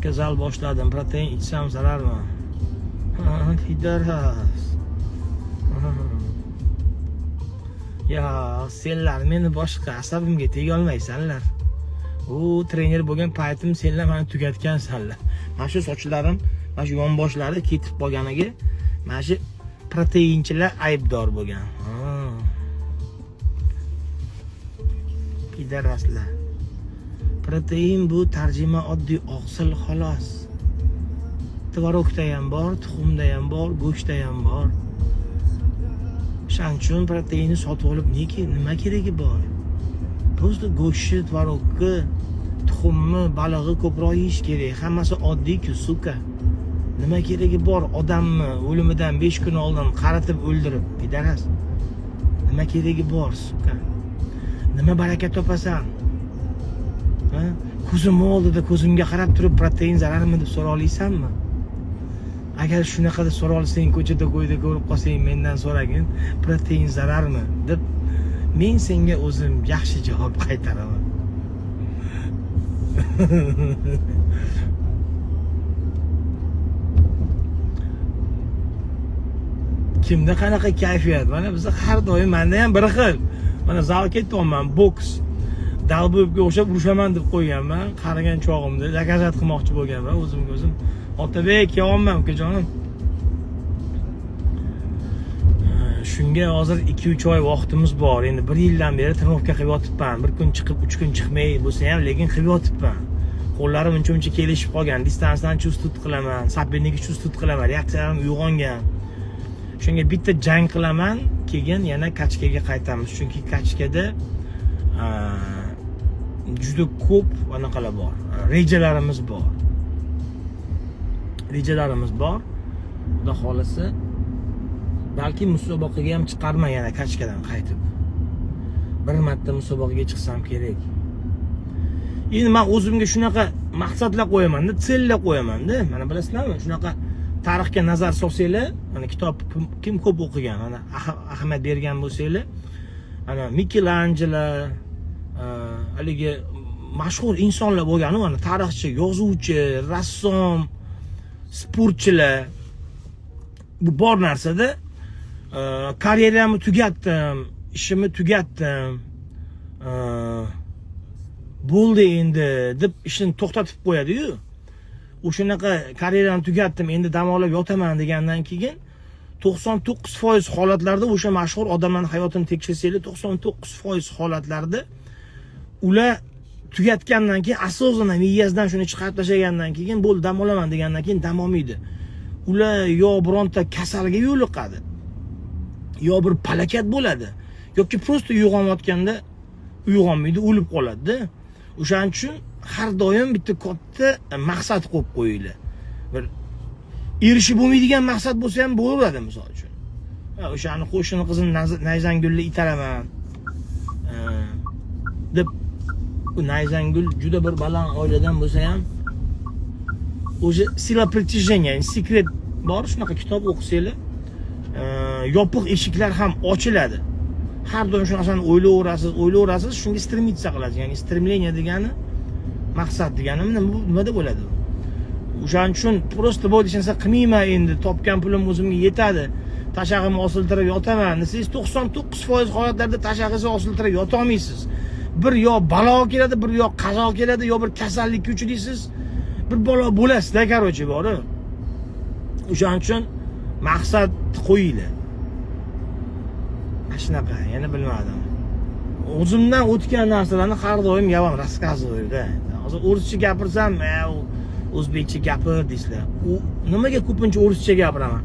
Zal boshladim. Protein ichsam zararmi? Pidaras. Ya, senlar meni boshqa asabimga tega olmaysanlar. U trener bo'lgan paytim senlar meni tugatgansanlar. Mana shu sochlarim, mana shu yonboshlari ketib qolganiga mana shu proteinchilar aybdor bo'lgan. Pidaraslar. Protein bu tarjima oddiy oqsil xolos. Tvorogda ham bor, tuxumda ham bor, go'shtda ham bor. Shuning uchun proteinni sotib olib nima keragi bor? Просто go'shtni, tvorogni, tuxumni, balig'i ko'proq yeyish kerak. Hammasi oddiy-ku, suka. Nima keragi bor? Odamni o'limidan 5 kun oldin qaratib o'ldirib, pidaras. Nima keragi bor, suka? Nima baraka topasan? Ha? Ko'zim oldida ko'zimga qarab turib protein zararmi deb so'ra olaysanmi? Agar shunaqa deb so'ra olsang, ko'chada qo'yda ko'rib qolsang, mendan so'ragin, protein zararmi deb men senga o'zim yaxshi javob qaytaraman. Kimda qanaqa kayfiyat? Mana biz har doim menda ham bir xil. Mana zalga ketyapman, boks. Dalbo'bga o'xshab urushaman deb qo'yganman. Qarigan chog'imda lakazat qilmoqchi bo'lganman o'zimga o'zim. Otabek, kelyapman ukajonim. Shunga hozir 2-3 oy vaqtimiz bor. Endi 1 yildan beri trenirovka qilib yotibman. Bir kun chiqib, 3 kun chiqmay bo'lsa ham, lekin qilib yotibman. Qo'llarim uncha kelishib qolgan. Distansiyadan chustut qilaman, sapbiniki chustut qilaman. Reaksiyalarim uyg'ongan. Shunga bitta jang qilaman, keyin yana kachkaga qaytamiz. Chunki kachkada juda ko'p anaqalar bor. Rejalarimiz bor. Xudo xolasa, balki musobaqaga ham chiqarman yana kachkadan qaytib. Bir marta musobaqaga chiqsam kerak. Endi men o'zimga shunaqa maqsadlar qo'yaman-da, sellar qo'yaman-da. Mana bilasizlarmi? Shunaqa tarixga nazar solsanglar, mana kitob kim ko'p o'qigan, mana ahamiyat bergan bo'lsanglar, ana Michelangelo, haligi mashhur insonlar bo'lgan, mana tarixchi, yozuvchi, rassom, sportchilar bu bor narsada karyeramni tugatdim, ishimni tugatdim. Bo'ldi endi deb ishini to'xtatib qo'yadi-yu. O'shanaqa karyerani tugatdim, endi dam olib yotaman degandan keyin 99% holatlarda o'sha mashhur odamlarning hayotini tekshirsanglar, 99% holatlarda ular tugatgandan keyin asoslan miyasidan shuni chiqarib tashlagandan keyin bo'ldi dam olaman degandan keyin dam olmaydi. Ular yo bironta kasalga yo'liqadi, yo bir falokat bo'ladi, yoki prosta uyg'onayotganda uyg'onmaydi, o'lib qoladi-da. O'shaning uchun har doim bitta katta maqsad qo'yib qo'yinglar. Bir erishib bo'lmaydigan maqsad bo'lsa ham bo'laveradi, misol uchun. O'shani qo'shni qizini Nayzangulni itaraman deb, bu Nayzangul juda bir baland oiladan bo'lsa ham o'sha sila притяжения, sekret bor, shunaqa kitob o'qisanglar, yopiq eshiklar ham ochiladi. Har doim shu narsani o'ylayverasiz, shunga stремиться qilasiz. Ya'ni stремление degani maqsad degani nimada bo'ladi? O'shaning uchun prosta bu desangsa qilmayman, endi topgan pulim o'zimga yetadi, tashag'imni osiltirib yotaman desangiz, 99% holatlarda tashag'ingizni osiltirib yota olmaysiz. Bir yo balo keladi, bir yo qazo keladi, yo bir kasallikka uchraysiz, bir balo bo'lasiz-da, qarochi bor-ku. O'shaning uchun maqsad qo'yinglar. Shunaqa, yana bilmadim. O'zimdan o'tgan narsalarni har doim yavam raskazoyda. Hozir o'rischa gapirsam, o'zbekcha gapir deysizlar. U nimaga ko'pincha o'rischa gapiraman?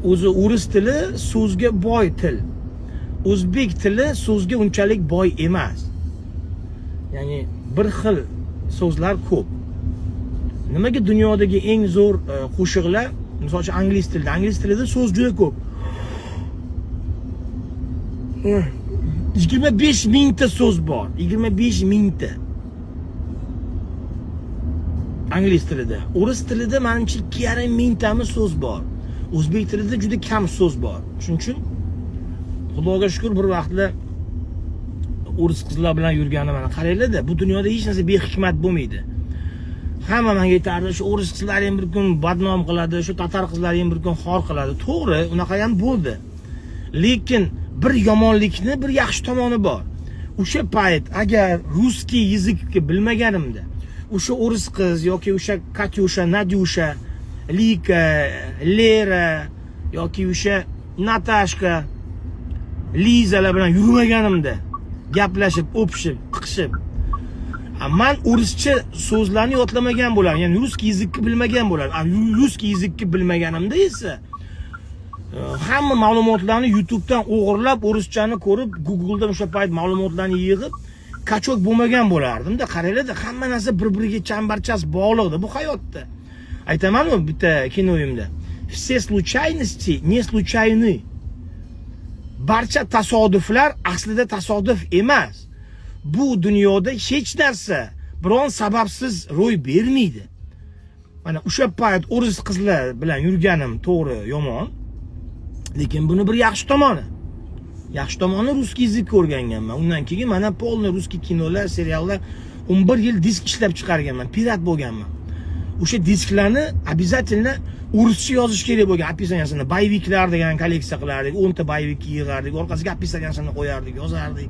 O'zi o'ris tili so'zga boy til. O'zbek tili so'zga unchalik boy emas. Ya'ni bir xil so'zlar ko'p. Nimaga dunyodagi eng zo'r qo'shiqlar, masalan, ingliz tilida so'z juda ko'p. 25 mingta so'z bor. 25 mingta. Ingliz tilida. O'ris tilida menimcha 2,5 mingtami so'z bor. O'zbek tilida juda kam so'z bor. Shuning uchun Xudoga shukr bir vaqtlar o'ris qizlar bilan yurganim mana qaranglar-da, bu dunyoda hech narsa behikmat bo'lmaydi. Hamma menga aytardi, shu o'ris qizlari ham bir kun badnom qiladi, shu tatar qizlari ham bir kun xor qiladi. To'g'ri, unaqa ham bo'ldi. Lekin bir yomonlikni, bir yaxshi tomoni bor. O'sha payt agar ruskiy yezikni bilmaganimda, o'sha o'ris qiz yoki o'sha Katyusha, Nadyusha, Lika, Lera yoki o'sha Natashka, Lizalar bilan yurmaganimda, gaplashib, o'pishib, qiqishib, men o'rischa so'zlarni yodlamagan bo'lardim. Ya'ni ruskiy yezikni bilmagan bo'lardim. Ruskiy yezikni bilmaganimda esa hamma ma'lumotlarni YouTube'dan o'g'irlab, o'rischani ko'rib, Google'dan o'sha payt ma'lumotlarni yig'ib, kachok bo'lmagan bo'lardim-da. Qaranglar-da, hamma narsa bir-biriga chambarchas bog'liqda bu hayotda. Aytaman-ku bitta kinoyimda. Все случайности не случайны. Barcha tasodiflar aslida tasodif emas. Bu dunyoda hech narsa biron sababsiz ro'y bermaydi. Mana o'sha payt o'ris qizlar bilan yurganim to'g'ri yomon. Lekin buni bir yaxshi tomoni. Yaxshi tomoni ruskiy yezikni o'rganganman. Undan keyin mana polni ruskiy kinolar, seriallar 11 yil disk ishlab chiqarganman, pirat bo'lganman. O'sha disklarni обязательно o'rischa yozish kerak bo'lgan описаниесini, bayviklar degan kolleksiya qilardik, 10 ta bayvik yig'ardik, orqasiga описаниесini qo'yardik, yozardik.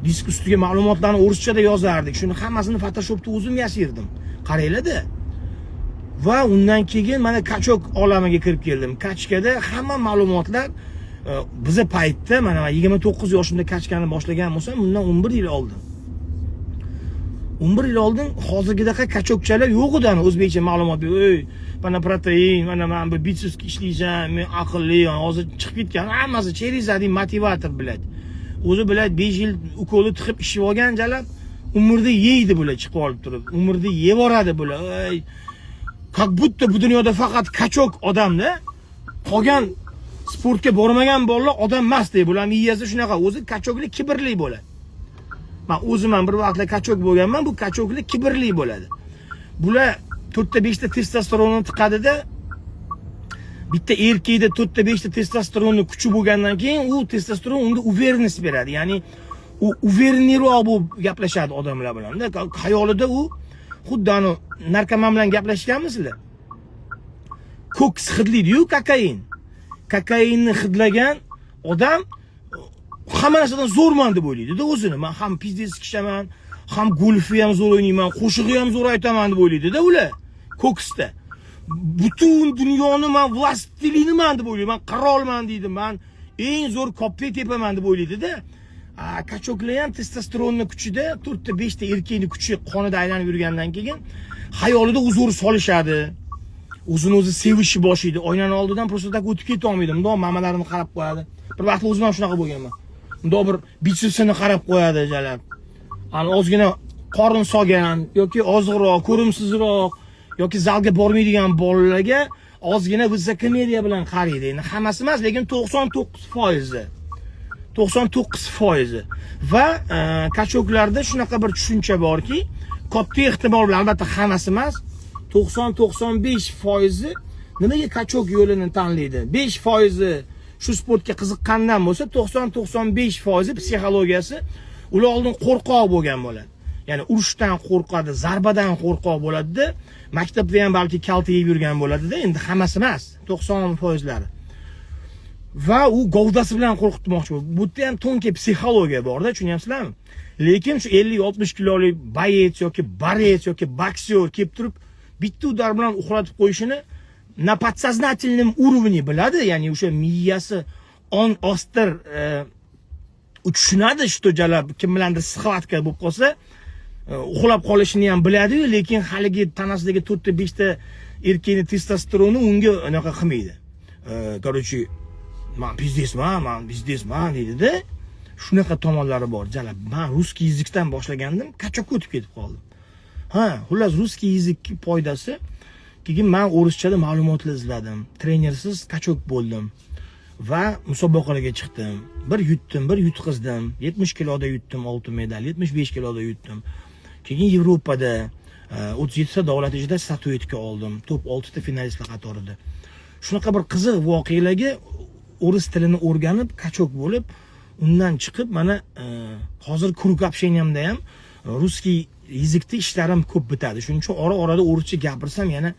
Disk ustiga ma'lumotlarni o'rischada yozardik. Shuni hammasini Photoshopda o'zim yasirdim. Qaranglar-da. Va undan keyin mana kachok olamiga kirib keldim. Kachkada hamma ma'lumotlar biza paytda mana 29 yoshimda kachkani boshlagan bo'lsam, bundan 11 yil oldin. 11 yil oldin hozirgidaqa kachokchalar yo'q edi, o'zbekcha ma'lumot. Ey, mana protein, mana men bu bitsevskiy ishlayman, men aqlli, hozir chiqib ketgan hammasi через один motivator biladi. O'zi biladi 5 yil ukolni tiqib ishib olgan jalab, umrda yeydi bular chiqib olib turib. Umrda yeb boradi bular. Ey, как будто bu dunyoda faqat kachok odamda, qolgan sportga bormagan bolalar odam emas deb bular miyasi shunaqa. O'zi kachokli kibrli bo'ladi. Men o'zim ham bir vaqtlar kachok bo'lganman, bu kachokli kibrli bo'ladi. Bular 4 ta 5 ta testosteronni tiqadida, bitta erkakda 4 ta 5 ta testosteronni kuchi bo'lgandan keyin u testosteron unga uverенность beradi. Ya'ni u uverenliroq bo'lib gaplashadi odamlar bilan. Xayolida u xuddi narkoman bilan gaplashganmisizlar? Koks hidlaydi-yu, kokain. Kokainni hidlagan odam hamma narsadan zo'rman deb o'ylaydi-da o'zini. Men ham pizdes kishaman, ham golfni ham zo'r o'ynayman, qo'shig'i ham zo'r aytaman deb o'ylaydi-da ular. Koksda. Butun dunyoni men vlastiliniman deb o'ylayman, qirolman deydi. Men eng zo'r kopya tepaman deb o'ylaydi-da. Kachoklar ham testosteronni kuchida 4 ta 5 ta erkakning kuchi qonida aylanib yurgandan keyin xayolida huzur solishadi. O'zini o'zi sevishni boshlaydi. Oynani oldidan просто так o'tib keta olmaydi. Bundoq mamalarini qarab qo'yadi. Bir vaqt o'zim ham shunaqa bo'lganman. Bundoq bir bichsini qarab qo'yadi jalab. Ozgina qorin solgan yoki ozg'iroq, ko'rimsizroq yoki zalga bormaydigan bolalarga ozgina bizda komediya bilan qaraydi. Endi hammasi emas, lekin 99%. 99% va kachoklarda shunaqa bir tushuncha borki, katta ehtimol bilan, albatta hammasi emas, 90-95% nimaga kachok yo'lini tanlaydi? 5% shu sportga qiziqqandan bo'lsa, 90-95% psixologiyasi ular oldin qo'rqoq bo'lgan bo'ladi. Ya'ni urushdan qo'rqadi, zarbadan qo'rqoq bo'ladi-da, maktabda ham balki kalta yeb yurgan bo'ladi-da, endi hammasi emas, 90%lari. Va u govdasi bilan qo'rqitmoqchi bo'ldi. Bu yerda ham tonka psixologiya bor-da, tushunyapsizlarmi? Lekin shu 50-60 kilolik bayet yoki barets yoki boksyor kelib turib, bitta udar bilan uxlatib qo'yishini na подсознательном уровне biladi, ya'ni o'sha miyasi on ostir tushunadi, shu jalab kim bilandir sxvatka bo'lib qolsa, uxlab qolishini ham biladi-yu, lekin haligi tanasidagi 4 ta 5 ta erkakning testosteroni unga unaqa qilmaydi. Короче, men bizdesman deydi-da. Shunaqa tomonlari bor jalab. Men ruskiy yezikdan boshlagandim, kachokka o'tib ketib qoldim. Xullas ruskiy yezik foydasi. Keyin men o'rischada ma'lumotlar izladim. Trenersiz kachok bo'ldim va musobaqalarga chiqdim. Bir yutdim, bir yutqizdim. 70 kiloda yutdim, oltin medal, 75 kiloda yutdim. Keyin Yevropada 37 ta davlat ichida statuetka oldim. Top 6 ta finalistlar qatorida. Shunaqa bir qiziq voqealarga o'ris tilini o'rganib, kachok bo'lib, undan chiqib mana hozir krug общениямda ham ruskiy yezikda ishlarim ko'p bitadi. Shuning uchun ora-orada o'rischa gapirsam yana